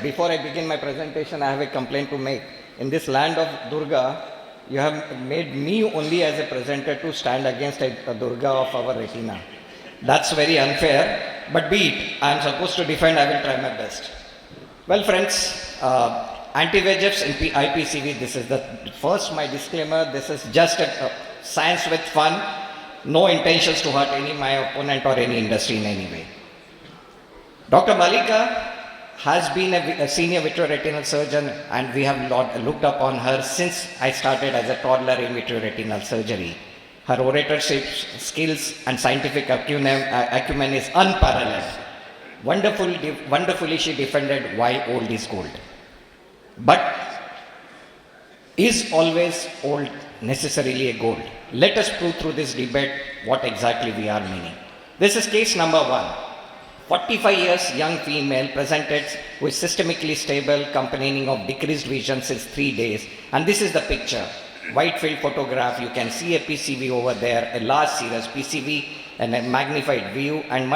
before I begin my presentation, I have a complaint to make. In this land of Durga, you have made me only as a presenter to stand against a Durga of our retina. That's very unfair, but be it. I am supposed to defend, I will try my best. Well, friends, anti-VEGFs in IPCV, this is the first my disclaimer. This is just a science with fun. No intentions to hurt any my opponent or any industry in any way. Dr. Malika has been a senior vitreoretinal surgeon, and we have looked upon her since I started as a toddler in vitreoretinal surgery. Her oratorship skills and scientific acumen is unparalleled. Wonderfully she defended why old is gold. But is always old necessarily a gold? Let us prove through this debate what exactly we are meaning. This is case number 1. 45 years young female presented with systemically stable complaining of decreased vision since 3 days. And this is the picture. Wide field photograph, you can see a PCV over there, a large serous PCV and a magnified view, and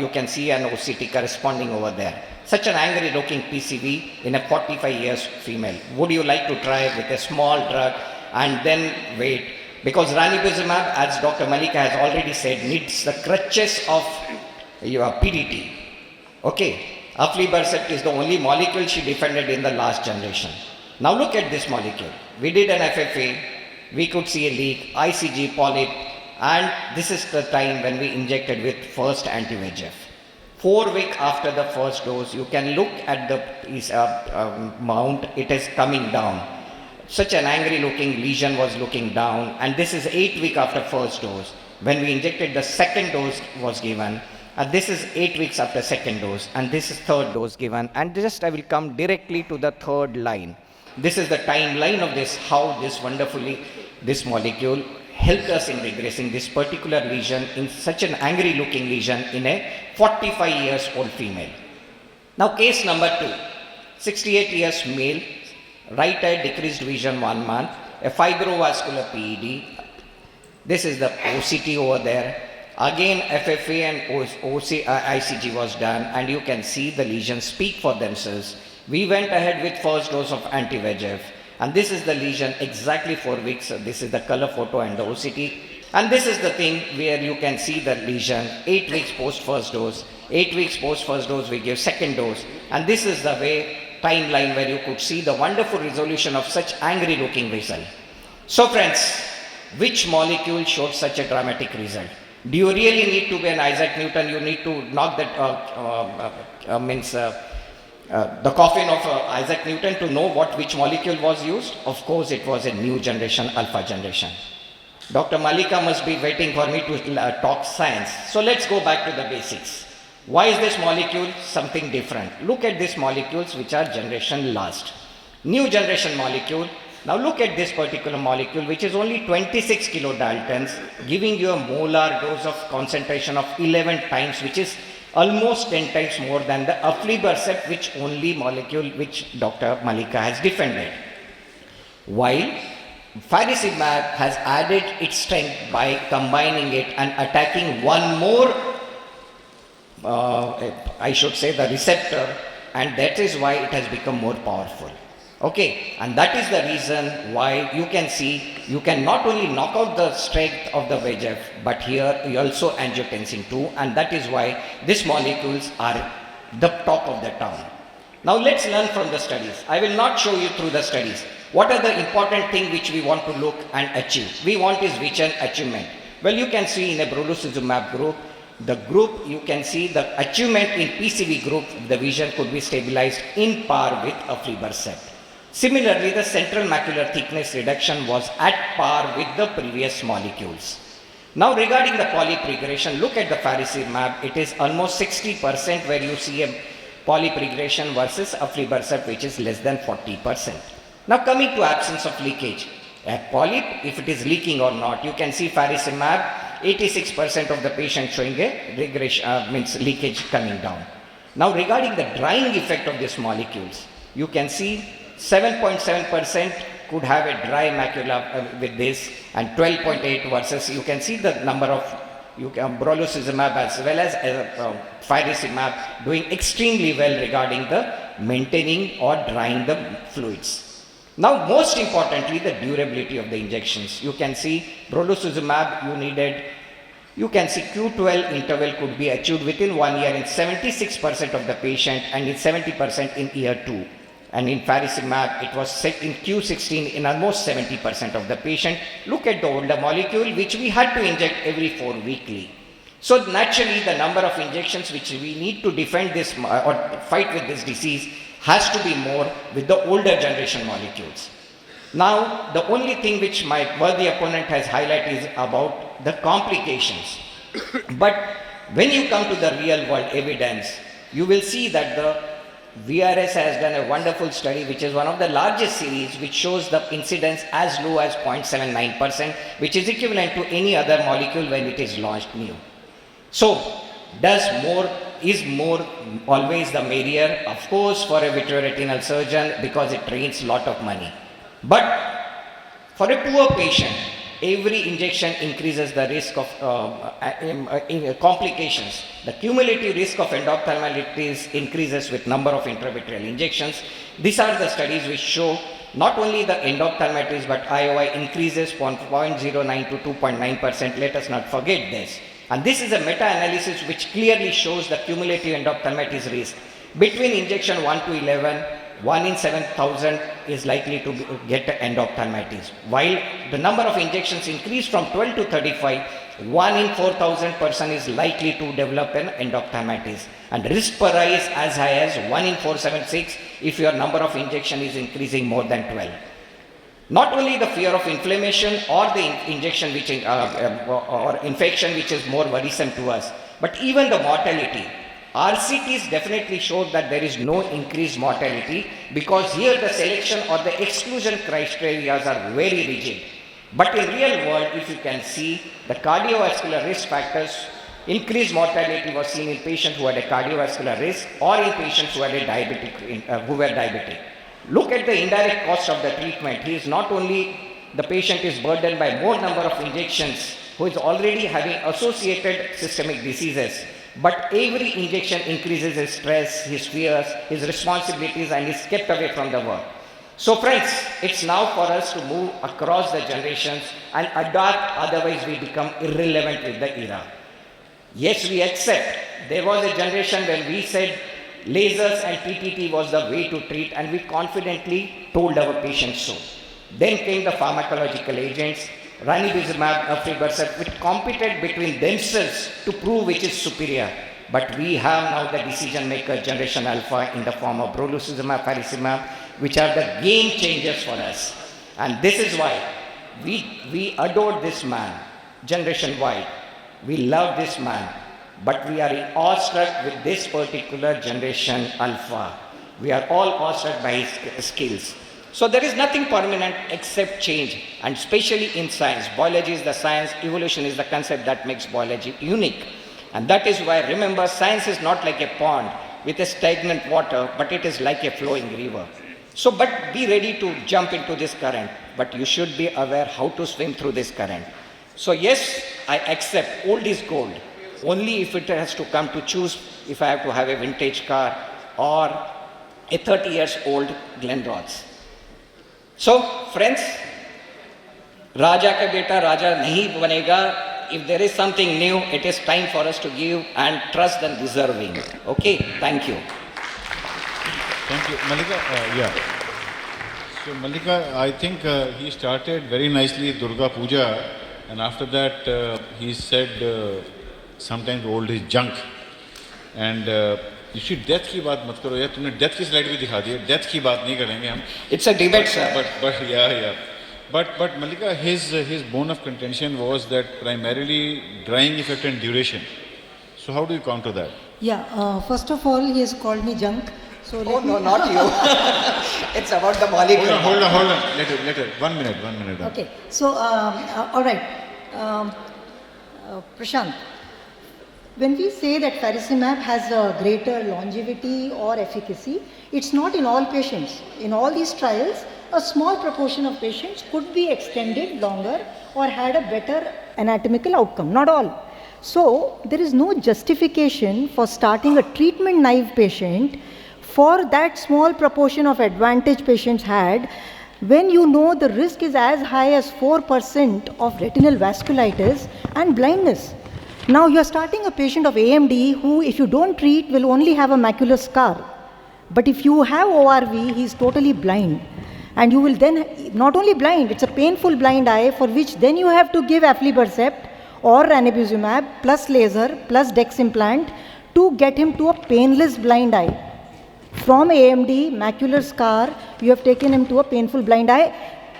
you can see an OCT corresponding over there. Such an angry looking PCV in a 45 years female. Would you like to try with a small drug and then wait? Because ranibizumab, as Dr. Malika has already said, needs the crutches of your PDT. Okay, aflibercept is the only molecule she defended in the last generation. Now look at this molecule. We did an FFA, we could see a leak, ICG, polyp, and this is the time when we injected with first anti-VEGF. 4 weeks after the first dose, you can look at the mount, it is coming down. Such an angry looking lesion was looking down, and this is 8 weeks after first dose. When we injected, the second dose was given. This is 8 weeks after second dose, and this is third dose given. And just I will come directly to the third line. This is the timeline of this, how this molecule helped us in regressing this particular lesion in such an angry looking lesion in a 45 years old female. Now case number 2, 68 years male, right eye decreased vision 1 month, a fibrovascular PED. This is the OCT over there. Again, FFA and ICG was done, and you can see the lesions speak for themselves. We went ahead with first dose of anti-VEGF, and this is the lesion exactly 4 weeks. This is the color photo and the OCT. And this is the thing where you can see the lesion 8 weeks post first dose. 8 weeks post first dose, we give second dose. And this is the timeline where you could see the wonderful resolution of such angry looking vessel. So friends, which molecule showed such a dramatic result? Do you really need to be an Isaac Newton? You need to knock the coffin of Isaac Newton to know which molecule was used? Of course, it was a new generation, alpha generation. Dr. Malika must be waiting for me to talk science. So let's go back to the basics. Why is this molecule something different? Look at these molecules which are generation last. New generation molecule. Now look at this particular molecule, which is only 26 kilodaltons, giving you a molar dose of concentration of 11 times, which is almost 10 times more than the aflibercept, which only molecule which Dr. Malika has defended. While faricimab has added its strength by combining it and attacking one more, the receptor, and that is why it has become more powerful. Okay, and that is the reason why you can see, you can not only knock out the strength of the VEGF, but here you also angiotensin II, and that is why these molecules are the talk of the town. Now let's learn from the studies. I will not show you through the studies. What are the important things which we want to look and achieve? We want is vision achievement. Well, you can see in a brolucizumab group, you can see the achievement in PCV group, the vision could be stabilized in par with aflibercept. Similarly, the central macular thickness reduction was at par with the previous molecules. Now regarding the polyp regression, look at the faricimab. It is almost 60% where you see a polyp regression versus aflibercept, which is less than 40%. Now coming to absence of leakage. A polyp, if it is leaking or not, you can see faricimab, 86% of the patient showing a regression, leakage coming down. Now regarding the drying effect of these molecules, you can see 7.7% could have a dry macula with this, and 12.8 versus you can see the number of you can brolucizumab as well as faricimab doing extremely well regarding the maintaining or drying the fluids. Now, most importantly, the durability of the injections. You can see brolucizumab, you can see Q12 interval could be achieved within 1 year in 76% of the patient and in 70% in year 2. And in faricimab, it was set in Q16 in almost 70% of the patient. Look at the older molecule, which we had to inject every 4 weekly. So naturally, the number of injections which we need to defend this or fight with this disease has to be more with the older generation molecules. Now, the only thing which my worthy opponent has highlighted is about the complications. But when you come to the real world evidence, you will see that the VRS has done a wonderful study, which is one of the largest series, which shows the incidence as low as 0.79%, which is equivalent to any other molecule when it is launched new. So, is more always the merrier? Of course, for a vitreoretinal surgeon, because it drains a lot of money. But for a poor patient, every injection increases the risk of complications. The cumulative risk of endophthalmitis increases with number of intravitreal injections. These are the studies which show not only the endophthalmitis but IOI increases from 0.09 to 2.9%. Let us not forget this. And this is a meta-analysis which clearly shows the cumulative endophthalmitis risk. Between injection 1 to 11, 1 in 7,000 is likely to get endophthalmitis. While the number of injections increase from 12 to 35, 1 in 4,000 person is likely to develop an endophthalmitis. And risk per eye is as high as 1 in 476 if your number of injection is increasing more than 12. Not only the fear of inflammation or the injection which or infection which is more worrisome to us, but even the mortality. RCTs definitely showed that there is no increased mortality because here the selection or the exclusion criteria are very rigid. But in real world, if you can see, the cardiovascular risk factors, increased mortality was seen in patients who had a cardiovascular risk or in patients who had a who were diabetic. Look at the indirect cost of the treatment. He is not only, the patient is burdened by more number of injections, who is already having associated systemic diseases, but every injection increases his stress, his fears, his responsibilities, and is kept away from the work. So friends, it's now for us to move across the generations and adapt, otherwise we become irrelevant with the era. Yes, we accept. There was a generation when we said lasers and TTT was the way to treat, and we confidently told our patients so. Then came the pharmacological agents, ranibizumab, aflibercept, which competed between themselves to prove which is superior. But we have now the decision maker generation alpha in the form of brolucizumab, faricimab, which are the game changers for us. And this is why we adore this man, generation Y. We love this man, but we are awestruck with this particular generation alpha. We are all awestruck by his skills. So there is nothing permanent except change, and especially in science. Biology is the science, evolution is the concept that makes biology unique. And that is why, remember, science is not like a pond with a stagnant water, but it is like a flowing river. So, but be ready to jump into this current, but you should be aware how to swim through this current. So yes, I accept old is gold, only if it has to come to choose if I have to have a vintage car or a 30 years old Glenrothes. So friends, Raja ka beta Raja nahi banega. If there is something new, it is time for us to give and trust and deserving. Okay, thank you. Thank you. Mallika, yeah. So Mallika, I think he started very nicely Durga Puja, and after that he said sometimes old is junk. And you see, death की बात मत करो यार, तुमने death की slide भी दिखा दी है, death की बात नहीं करेंगे हम. It's a debate, sir. But yeah. But Mallika, his bone of contention was that primarily drying effect and duration. So how do you counter that? Yeah, first of all, he has called me junk. So Oh no, not you. It's about the molecule. Hold on. Later. 1 minute. okay, so all right, Prashant. When we say that faricimab has a greater longevity or efficacy, it's not in all patients. In all these trials, a small proportion of patients could be extended longer or had a better anatomical outcome, not all. So there is no justification for starting a treatment naive patient for that small proportion of advantage patients had when you know the risk is as high as 4% of retinal vasculitis and blindness. Now you are starting a patient of AMD who, if you don't treat, will only have a macular scar. But if you have ORV, he is totally blind. And you will then, not only blind, it's a painful blind eye for which then you have to give aflibercept or ranibizumab plus laser plus dex implant to get him to a painless blind eye. From AMD, macular scar, you have taken him to a painful blind eye.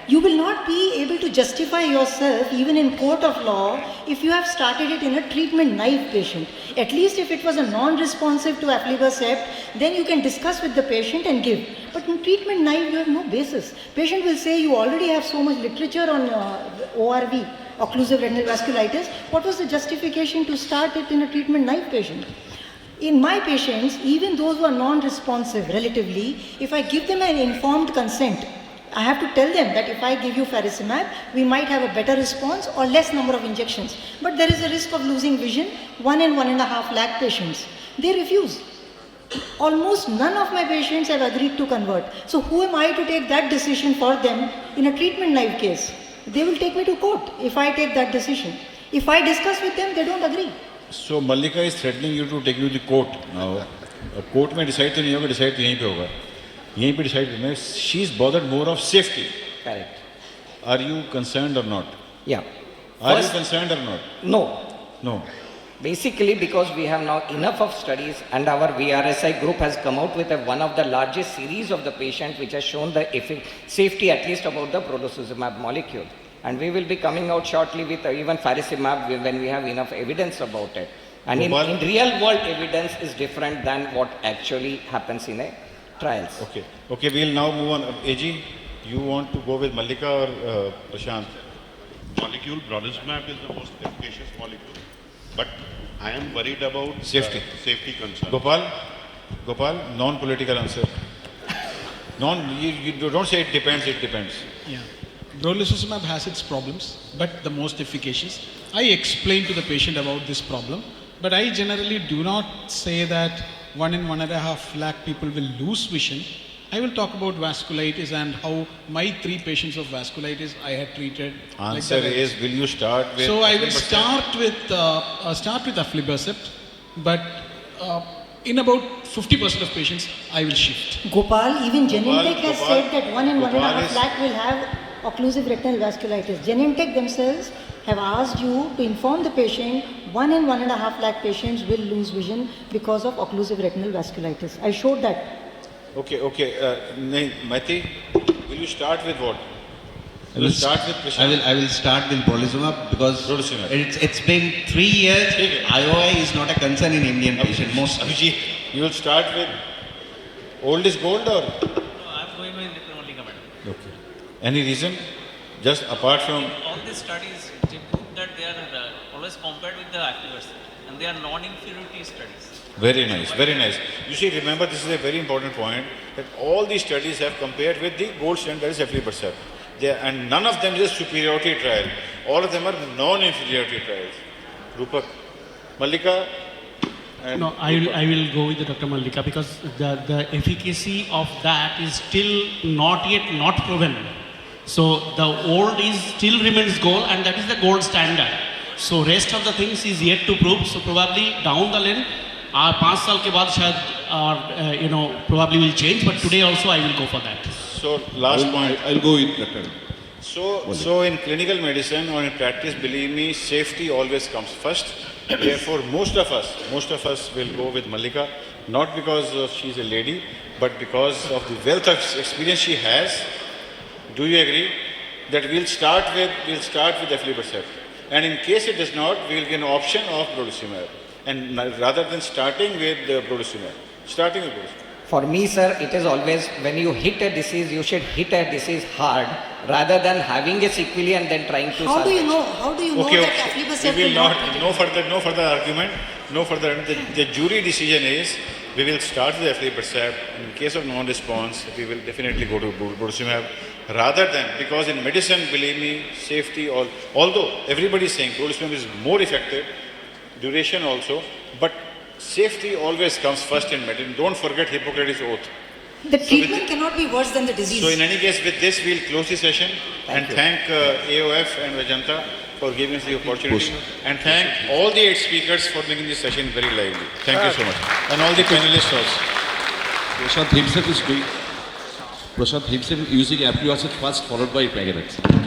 You will not be able to justify yourself even in court of law if you have started it in a treatment naive patient. At least if it was a non-responsive to aflibercept, then you can discuss with the patient and give. But in treatment naive, you have no basis. Patient will say, you already have so much literature on ORV, occlusive retinal vasculitis. What was the justification to start it in a treatment naive patient? In my patients, even those who are non-responsive relatively, if I give them an informed consent, I have to tell them that if I give you faricimab, we might have a better response or less number of injections. But there is a risk of losing vision, 1 and 1.5 lakh patients. They refuse. Almost none of my patients have agreed to convert. So who am I to take that decision for them in a treatment naive case? They will take me to court if I take that decision. If I discuss with them, they don't agree. So Mallika is threatening you to take you to the court now. Court में decide तो नहीं होगा, decide तो यहीं पे होगा, यहीं पे डिसाइड करना है. She is bothered more of safety. Correct. Are you concerned or not? Yeah. Are you First- concerned or not? No. No. Basically, because we have now enough of studies, and our VRSI group has come out with one of the largest series of the patient which has shown the safety at least about the prodosuzumab molecule. And we will be coming out shortly with even faricimab when we have enough evidence about it. And in Gopal? real world evidence is different than what actually happens in a trials. Okay. Okay, we'll now move on. AG, you want to go with Mallika or Prashant? Molecule brodizumab is the most efficacious molecule, but I am worried about Safety. safety concerns. Gopal, non-political answer. You don't say it depends, it depends. Yeah. Brolucizumab has its problems, but the most efficacious. I explain to the patient about this problem, but I generally do not say that 1 in 1.5 lakh people will lose vision. I will talk about vasculitis and how my 3 patients of vasculitis I had treated. Answer that. is, will you start with... So I will 50%? start with aflibercept, but in about 50% of patients I will shift. Gopal, even Genentech has Gopal, said that 1 in Gopal 1.5 is- lakh will have occlusive retinal vasculitis. Genentech themselves have asked you to inform the patient 1 in 1.5 lakh patients will lose vision because of occlusive retinal vasculitis. I showed that. Okay. Maiti, will you start with what? Will you start with Prashant? I will start with brolucizumab because Brolucizumab. it's been 3 years. ठीक है. IOI is not a concern in Indian patient. Most Abhijit, you will start with old is gold or? No, I'm going with Lipinololica, madam. Okay. Any reason? Just apart from... All these studies they prove that they are always compared with the activists, and they are non-inferiority studies. Very nice, very nice. You see, remember, this is a very important point, that all these studies have compared with the gold standard, that is aflibercept. And none of them is a superiority trial. All of them are non-inferiority trials. Rupak, Mallika, and No, I will go with Dr. Mallika because the efficacy of that is still not yet not proven. So the old is still remains gold and that is the gold standard. So rest of the things is yet to prove. So probably down the line, 5 साल के बाद शायद probably will change. But today also I will go for that. So last point. I'll go with Dr. So in clinical medicine or in practice, believe me, safety always comes first. Therefore, most of us will go with Mallika, not because she's a lady, but because of the wealth of experience she has. Do you agree that we'll start with aflibercept, and in case it does not, we'll give an option of brolucizumab, and rather than starting with brolucizumab. For me, sir, it is always when you hit a disease, you should hit a disease hard rather than having a sequelae and then trying to How do you salvage. know? How do you know Okay, that okay. aflibercept We will will not, not be no further argument, no further. The jury decision is we will start with aflibercept. In case of non-response, we will definitely go to brolucizumab rather than, because in medicine, believe me, safety, although everybody is saying brolucizumab is more effective, duration also, but safety always comes first in medicine. Don't forget Hippocrates' oath. The treatment cannot be worse than the disease. So in any case, with this, we'll close the session and thank AOF and Vajanta for giving us the opportunity, and thank all the 8 speakers for making this session very lively. Thank you so much. And all the panelists also. Prashant himself is using Aprio acid first, followed by Pagarex.